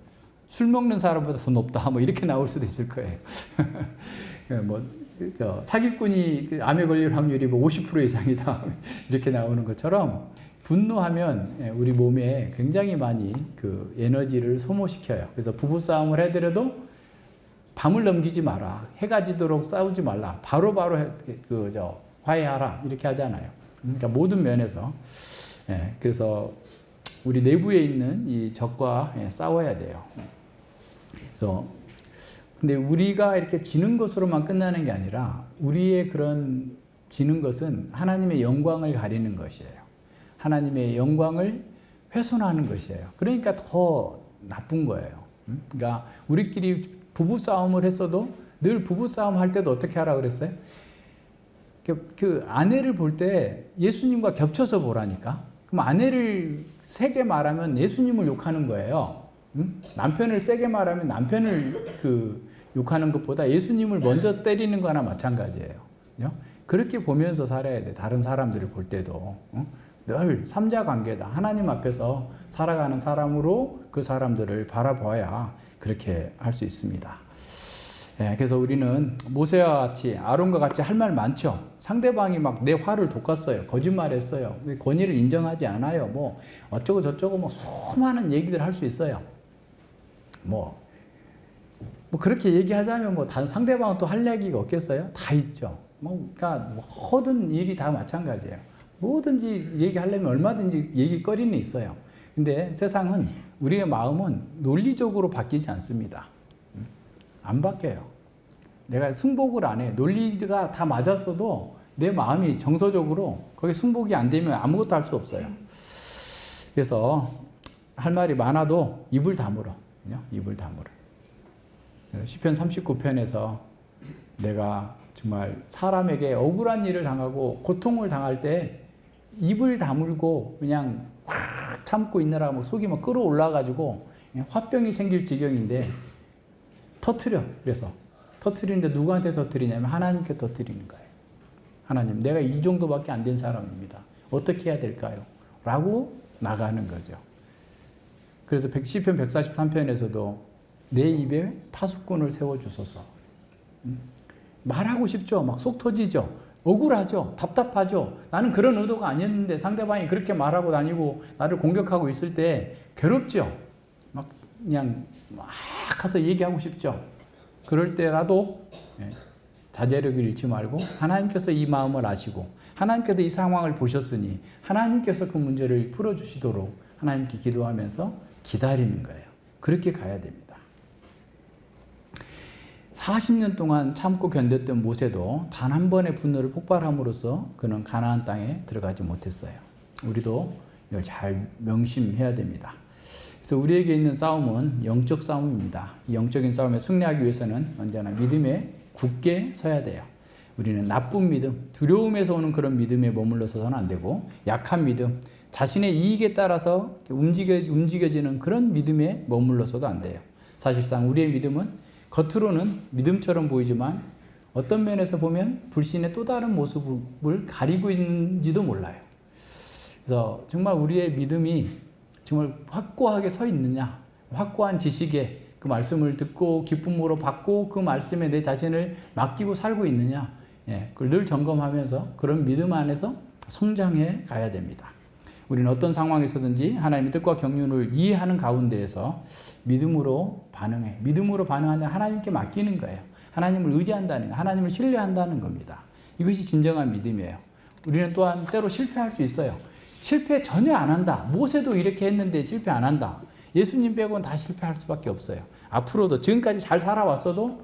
[SPEAKER 1] 술 먹는 사람보다 더 높다. 이렇게 나올 수도 있을 거예요. 사기꾼이 암에 걸릴 확률이 50% 이상이다. 이렇게 나오는 것처럼 분노하면 우리 몸에 굉장히 많이 그 에너지를 소모시켜요. 그래서 부부싸움을 해더라도 밤을 넘기지 마라. 해가 지도록 싸우지 말라. 바로바로 화해하라. 이렇게 하잖아요. 그러니까 모든 면에서. 그래서 우리 내부에 있는 이 적과 싸워야 돼요. 그래서 근데 우리가 이렇게 지는 것으로만 끝나는 게 아니라 우리의 그런 지는 것은 하나님의 영광을 가리는 것이에요. 하나님의 영광을 훼손하는 것이에요. 그러니까 더 나쁜 거예요. 그러니까 우리끼리 부부싸움을 했어도 늘 부부싸움 할 때도 어떻게 하라 그랬어요? 그 아내를 볼 때 예수님과 겹쳐서 보라니까. 그럼 아내를 세게 말하면 예수님을 욕하는 거예요. 남편을 세게 말하면 남편을 욕하는 것보다 예수님을 먼저 때리는 거나 마찬가지예요. 그렇게 보면서 살아야 돼. 다른 사람들을 볼 때도. 늘 삼자 관계다. 하나님 앞에서 살아가는 사람으로 그 사람들을 바라봐야 그렇게 할 수 있습니다. 그래서 우리는 모세와 같이 아론과 같이 할 말 많죠. 상대방이 막 내 화를 돋갔어요. 거짓말했어요. 권위를 인정하지 않아요. 어쩌고 저쩌고 수많은 얘기들 할 수 있어요. 그렇게 얘기하자면 상대방은 또 할 얘기가 없겠어요? 다 있죠. 그러니까 모든 일이 다 마찬가지예요. 뭐든지 얘기하려면 얼마든지 얘기거리는 있어요. 근데 세상은 우리의 마음은 논리적으로 바뀌지 않습니다. 안 바뀌어요. 내가 승복을 안 해. 논리가 다 맞았어도 내 마음이 정서적으로 거기 승복이 안 되면 아무것도 할 수 없어요. 그래서 할 말이 많아도 입을 다물어. 입을 다물어. 시편 39편에서 내가 정말 사람에게 억울한 일을 당하고 고통을 당할 때 입을 다물고 그냥 확 참고 있느라 뭐 속이 막 끓어올라가지고 화병이 생길 지경인데 터트려. 그래서 터트리는데 누구한테 터트리냐면 하나님께 터트리는 거예요. 하나님, 내가 이 정도밖에 안 된 사람입니다. 어떻게 해야 될까요? 라고 나가는 거죠. 그래서 시편 143편에서도 내 입에 파수꾼을 세워주소서. 말하고 싶죠. 막 속 터지죠. 억울하죠. 답답하죠. 나는 그런 의도가 아니었는데 상대방이 그렇게 말하고 다니고 나를 공격하고 있을 때 괴롭죠. 막 그냥 막 가서 얘기하고 싶죠. 그럴 때라도 자제력을 잃지 말고 하나님께서 이 마음을 아시고 하나님께서 이 상황을 보셨으니 하나님께서 그 문제를 풀어주시도록 하나님께 기도하면서 기다리는 거예요. 그렇게 가야 됩니다. 40년 동안 참고 견뎠던 모세도 단 한 번의 분노를 폭발함으로써 그는 가나안 땅에 들어가지 못했어요. 우리도 이걸 잘 명심해야 됩니다. 그래서 우리에게 있는 싸움은 영적 싸움입니다. 이 영적인 싸움에 승리하기 위해서는 언제나 믿음에 굳게 서야 돼요. 우리는 나쁜 믿음, 두려움에서 오는 그런 믿음에 머물러서는 안 되고 약한 믿음, 자신의 이익에 따라서 움직여지는 그런 믿음에 머물러서도 안 돼요. 사실상 우리의 믿음은 겉으로는 믿음처럼 보이지만 어떤 면에서 보면 불신의 또 다른 모습을 가리고 있는지도 몰라요. 그래서 정말 우리의 믿음이 정말 확고하게 서 있느냐, 확고한 지식에 그 말씀을 듣고 기쁨으로 받고 그 말씀에 내 자신을 맡기고 살고 있느냐, 그걸 늘 점검하면서 그런 믿음 안에서 성장해 가야 됩니다. 우리는 어떤 상황에서든지 하나님의 뜻과 경륜을 이해하는 가운데에서 믿음으로 반응해. 믿음으로 반응하는 하나님께 맡기는 거예요. 하나님을 의지한다는 거, 하나님을 신뢰한다는 겁니다. 이것이 진정한 믿음이에요. 우리는 또한 때로 실패할 수 있어요. 실패 전혀 안 한다. 모세도 이렇게 했는데 실패 안 한다. 예수님 빼고는 다 실패할 수밖에 없어요. 앞으로도 지금까지 잘 살아왔어도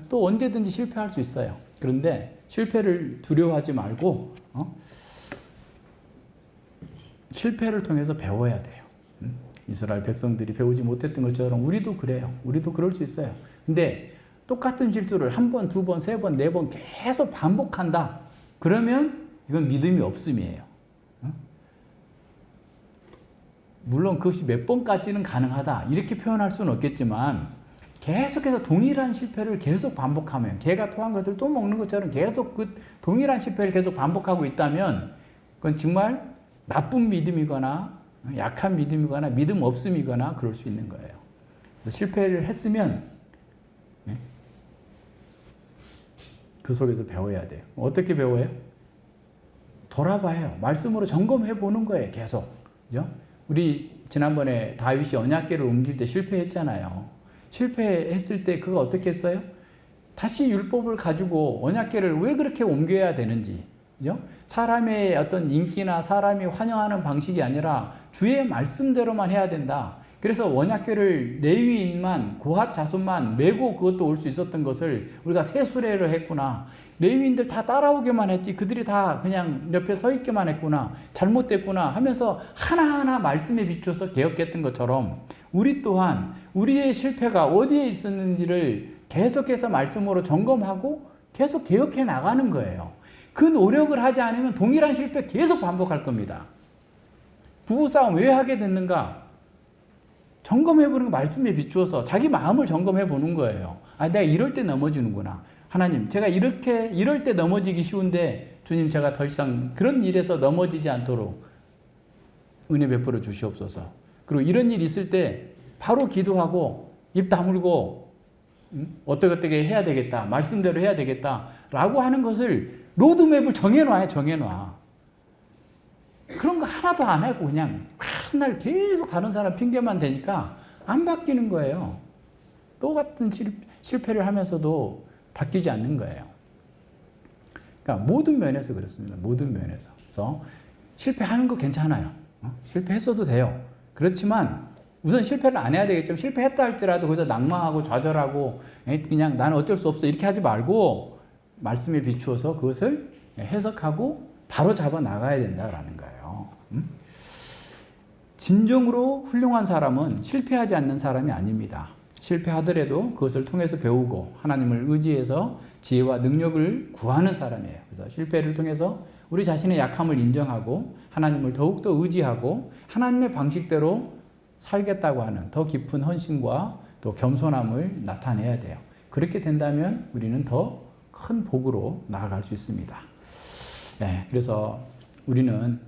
[SPEAKER 1] 또 언제든지 실패할 수 있어요. 그런데 실패를 두려워하지 말고 실패를 통해서 배워야 돼요. 이스라엘 백성들이 배우지 못했던 것처럼 우리도 그래요. 우리도 그럴 수 있어요. 근데 똑같은 실수를 한 번, 두 번, 세 번, 네 번 계속 반복한다. 그러면 이건 믿음이 없음이에요. 물론 그것이 몇 번까지는 가능하다. 이렇게 표현할 수는 없겠지만 계속해서 동일한 실패를 계속 반복하면 개가 토한 것을 또 먹는 것처럼 계속 그 동일한 실패를 계속 반복하고 있다면 그건 정말 나쁜 믿음이거나 약한 믿음이거나 믿음 없음이거나 그럴 수 있는 거예요. 그래서 실패를 했으면 그 속에서 배워야 돼요. 어떻게 배워요? 돌아봐요. 말씀으로 점검해 보는 거예요. 계속. 그죠? 우리 지난번에 다윗이 언약궤를 옮길 때 실패했잖아요. 실패했을 때 그거 어떻게 했어요? 다시 율법을 가지고 언약궤를 왜 그렇게 옮겨야 되는지. 그죠? 사람의 어떤 인기나 사람이 환영하는 방식이 아니라 주의 말씀대로만 해야 된다. 그래서 원약궤를 레위인만 고핫 자손만 메고 그것도 올 수 있었던 것을 우리가 새 수레를 했구나. 레위인들 다 따라오게만 했지 그들이 다 그냥 옆에 서 있게만 했구나. 잘못됐구나 하면서 하나하나 말씀에 비춰서 개혁했던 것처럼 우리 또한 우리의 실패가 어디에 있었는지를 계속해서 말씀으로 점검하고 계속 개혁해 나가는 거예요. 그 노력을 하지 않으면 동일한 실패 계속 반복할 겁니다. 부부싸움 왜 하게 됐는가? 점검해보는 거 말씀에 비추어서 자기 마음을 점검해보는 거예요. 아, 내가 이럴 때 넘어지는구나. 하나님, 제가 이럴 때 넘어지기 쉬운데 주님 제가 더 이상 그런 일에서 넘어지지 않도록 은혜 베풀어 주시옵소서. 그리고 이런 일 있을 때 바로 기도하고 입 다물고 어떻게 해야 되겠다. 말씀대로 해야 되겠다. 라고 하는 것을 로드맵을 정해놔요. 정해놔. 그런 거 하나도 안 하고 그냥 맨날 계속 다른 사람 핑계만 대니까 안 바뀌는 거예요. 똑같은 실패를 하면서도 바뀌지 않는 거예요. 그러니까 모든 면에서 그렇습니다. 모든 면에서. 그래서 실패하는 거 괜찮아요. 실패했어도 돼요. 그렇지만 우선 실패를 안 해야 되겠지만 실패했다 할지라도 거기서 낙망하고 좌절하고 그냥 나는 어쩔 수 없어 이렇게 하지 말고 말씀에 비추어서 그것을 해석하고 바로 잡아 나가야 된다라는 거예요. 진정으로 훌륭한 사람은 실패하지 않는 사람이 아닙니다. 실패하더라도 그것을 통해서 배우고 하나님을 의지해서 지혜와 능력을 구하는 사람이에요. 그래서 실패를 통해서 우리 자신의 약함을 인정하고 하나님을 더욱더 의지하고 하나님의 방식대로 살겠다고 하는 더 깊은 헌신과 또 겸손함을 나타내야 돼요. 그렇게 된다면 우리는 더 큰 복으로 나아갈 수 있습니다. 그래서 우리는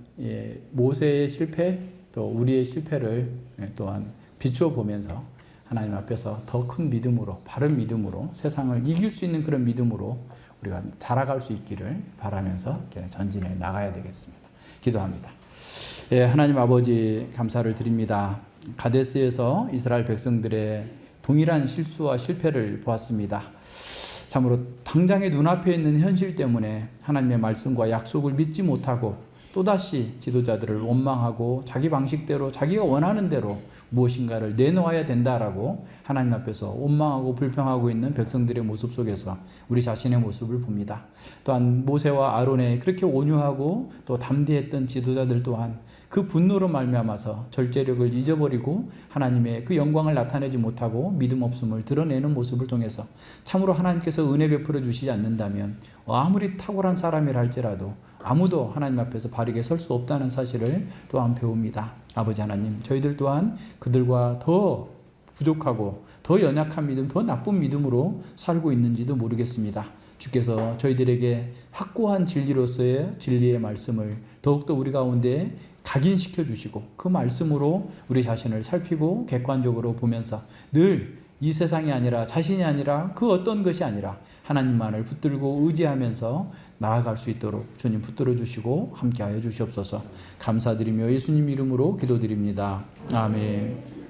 [SPEAKER 1] 모세의 실패 또 우리의 실패를 또한 비추어 보면서 하나님 앞에서 더 큰 믿음으로 바른 믿음으로 세상을 이길 수 있는 그런 믿음으로 우리가 자라갈 수 있기를 바라면서 전진해 나가야 되겠습니다. 기도합니다. 하나님 아버지 감사를 드립니다. 가데스에서 이스라엘 백성들의 동일한 실수와 실패를 보았습니다. 참으로 당장의 눈앞에 있는 현실 때문에 하나님의 말씀과 약속을 믿지 못하고 또다시 지도자들을 원망하고 자기 방식대로 자기가 원하는 대로 무엇인가를 내놓아야 된다라고 하나님 앞에서 원망하고 불평하고 있는 백성들의 모습 속에서 우리 자신의 모습을 봅니다. 또한 모세와 아론의 그렇게 온유하고 또 담대했던 지도자들 또한 그 분노로 말미암아서 절제력을 잊어버리고 하나님의 그 영광을 나타내지 못하고 믿음 없음을 드러내는 모습을 통해서 참으로 하나님께서 은혜 베풀어 주시지 않는다면 아무리 탁월한 사람이라 할지라도 아무도 하나님 앞에서 바르게 설 수 없다는 사실을 또한 배웁니다. 아버지 하나님, 저희들 또한 그들과 더 부족하고 더 연약한 믿음, 더 나쁜 믿음으로 살고 있는지도 모르겠습니다. 주께서 저희들에게 확고한 진리로서의 진리의 말씀을 더욱더 우리 가운데 각인시켜 주시고 그 말씀으로 우리 자신을 살피고 객관적으로 보면서 늘 이 세상이 아니라 자신이 아니라 그 어떤 것이 아니라 하나님만을 붙들고 의지하면서 나아갈 수 있도록 주님 붙들어 주시고 함께하여 주시옵소서. 감사드리며 예수님 이름으로 기도드립니다. 아멘.